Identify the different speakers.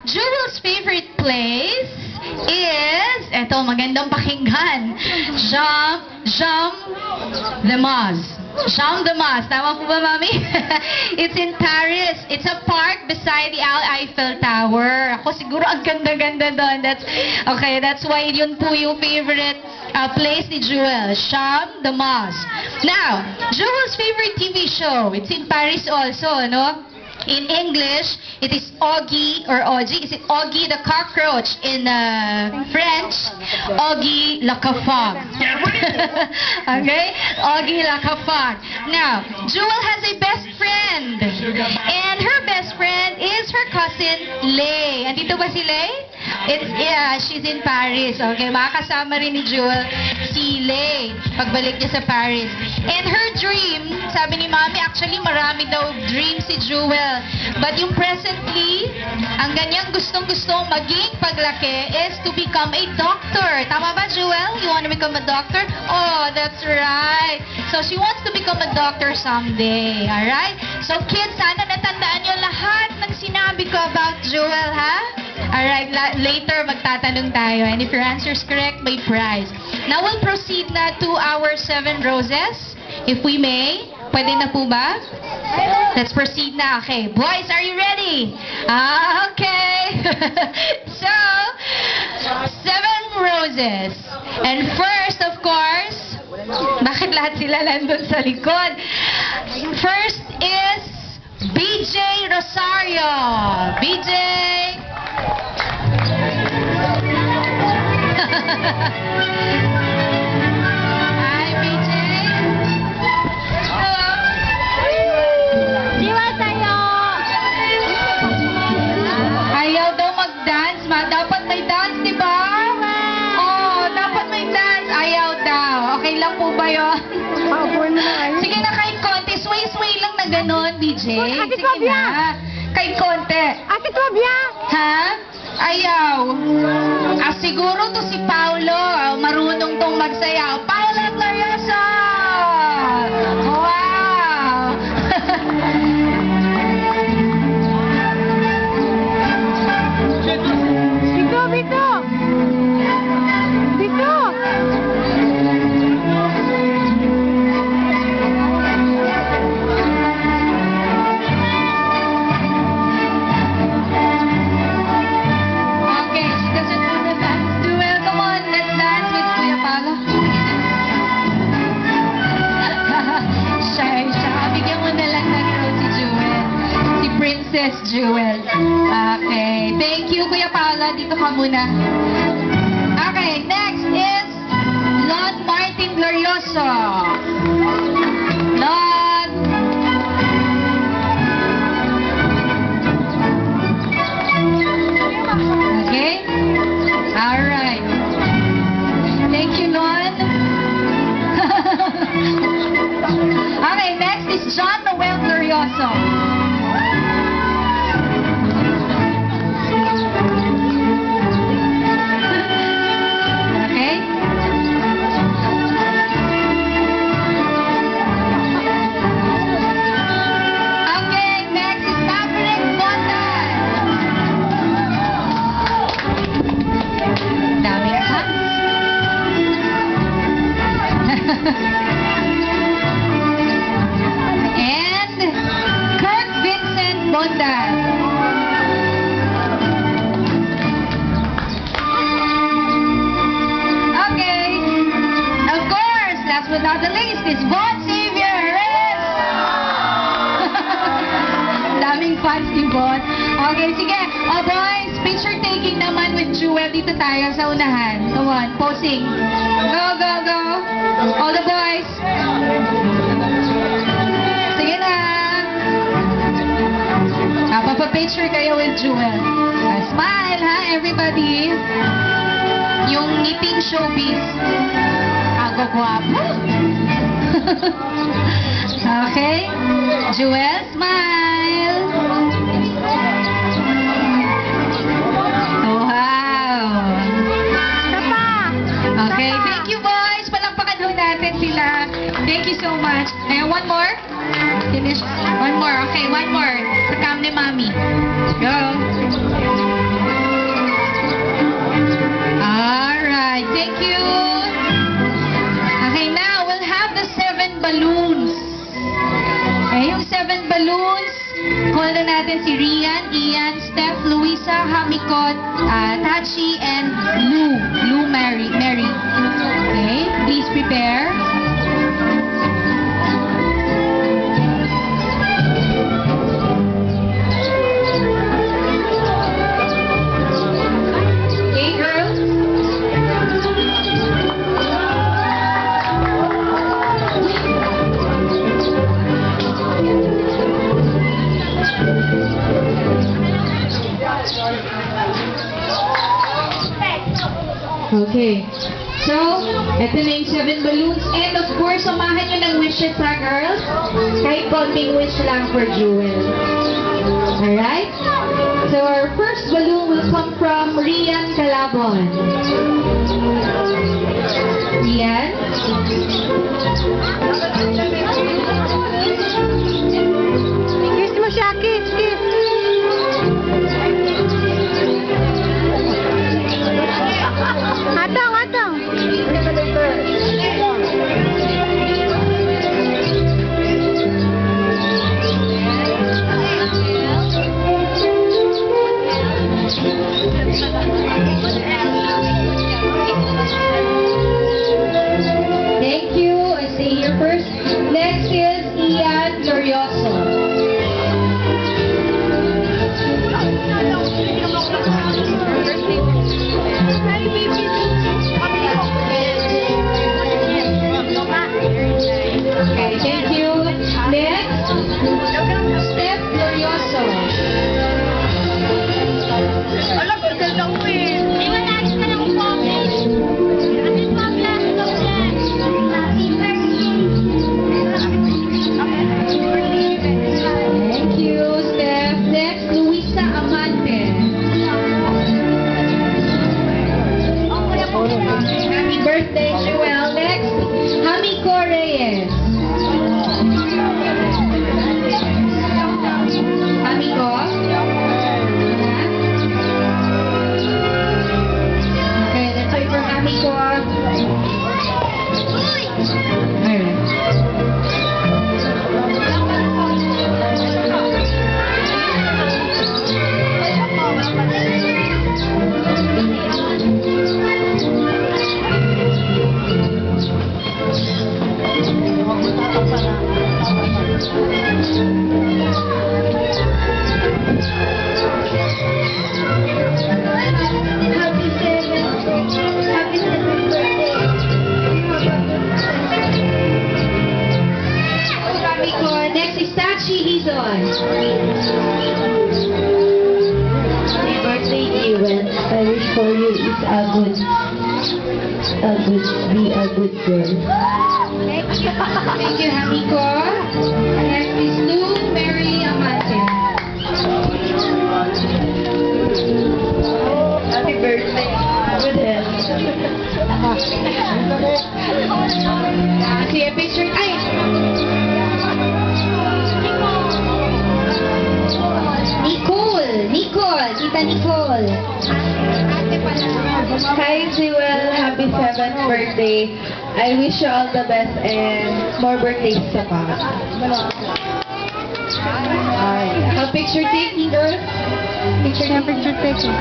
Speaker 1: Jewel's favorite place is, eto, magandang pakinggan, Jean de Maz. Jean de Maz. Tama po ba, Mami? It's in Paris. It's a park beside the Eiffel Tower. Ako siguro ang ganda-ganda doon. That's why yun po yung favorite place ni Jewel. Jean de Maz. Now, Jewel's favorite TV show. It's in Paris also, no? In English, it is Augie or Augie. Is it Augie the cockroach? In French, Augie la cafard. Okay? Augie la cafard. Now, Jewel has a best friend. And her best friend is her cousin, Lay. Andito ba si Lay? She's in Paris. Okay, makakasama rin ni Jewel si Lay pagbalik niya sa Paris. And her dream, sabi ni Mami, actually marami daw dream si Jewel. But yung presently, ang ganyang gustong-gustong maging paglaki is to become a doctor. Tama ba, Jewel? You want to become a doctor? Oh, that's right. So she wants to become a doctor someday. Alright? So kids, sana natandaan nyo lahat ng sinabi ko about Jewel, ha? Alright, later magtatanong tayo. And if your answer is correct, may prize. Now we'll proceed na to our 7 roses. If we may. Pwede na po ba? Let's proceed na. Okay. Boys, are you ready? Okay. So, 7 roses. And first, of course, bakit lahat sila nandun sa likod? First is BJ Rosario. BJ! Hi, BJ. Hello.
Speaker 2: Jiwa sa'yo!
Speaker 1: Ayaw daw mag-dance, ma. Dapat may dance, di ba? Oo, dapat may dance. Ayaw daw. Okay lang po ba yun? Sige na, kahit konti. Sway-sway lang na gano'n, BJ.
Speaker 2: Ate
Speaker 1: Sige
Speaker 2: Fabia.
Speaker 1: na. Kahit konti.
Speaker 2: Ate Fabia!
Speaker 1: Ha? Ayaw. Siguro to si Paulo. Marunong tong magsayaw. Paulo Glorioso! Wow!
Speaker 2: Dito, dito! Dito!
Speaker 1: Okay, she doesn't do the dance. Jewel, come on, let's dance with Kuya Paulo. Shy. Bigyan mo na lang ng rose si Jewel. Si Princess Jewel. Okay, thank you Kuya Paulo. Dito ka muna. Okay, next is Lon Martin Glorioso. Lon. Okay? Alright. Thank you, Lon. Okay, next is John Noel Glorioso. Okay? Okay, next is Maverick Bondan. Daming hats. And Kirk Vincent Bondan. Okay. Of course, last but not the least is Bon Xavier Reyes. Daming fans ni Bon. Okay, sige. Oh boys, picture taking naman with Jewel. Dito tayo sa unahan. Come on, posing. Go, go, go. All the boys. Sige na. Papapicture kayo with Jewel. Smile, ha, everybody. Yung ngiting showbiz. Ako guwapo. Okay. Jewel, smile. Wow.
Speaker 2: Tapa!
Speaker 1: Okay, thank you boys. Palakpakan ho natin sila. Thank you so much. Ayan, one more. Finish. One more. Okay, one more. Sa cam ni Mami. Go. 7 balloons. Call na natin si Rian, Ian, Steph, Luisa, Hamikot, Tachi, and Lou Mary. Okay, please prepare. Okay, girls. Okay. So, ito na yung 7 balloons. And of course, samahan nyo ng wishes ha, girls. Kahit konting wish lang for Jewel. Alright? So, our first balloon will come from Rian Calabon. Rian?
Speaker 2: Kiss mo siya, kiss. Atong.
Speaker 1: Thank you. I stay here first. Next is Ian Glorioso. Okay, thank you. Next, Steph Glorioso. Thank you, Steph. Next, Luisa Amante. Happy birthday, Joel. Next, Hamiko Reyes. Hamiko? Okay, let's wait for Hamiko. Alright. Hamiko. Next is Tachi Hizon.
Speaker 3: Happy birthday, Jewel. I wish for you is be a good girl.
Speaker 1: Thank you, Hamiko. Next is Lou Mary Amante.
Speaker 3: Happy birthday. Good health.
Speaker 1: See a picture. Ay! Nicole. Tita Nicole.
Speaker 3: Hi, Jewel. Happy 7th birthday. I wish you all the best and more birthdays sa pa.
Speaker 1: A picture taking, girl.
Speaker 2: Picture taking.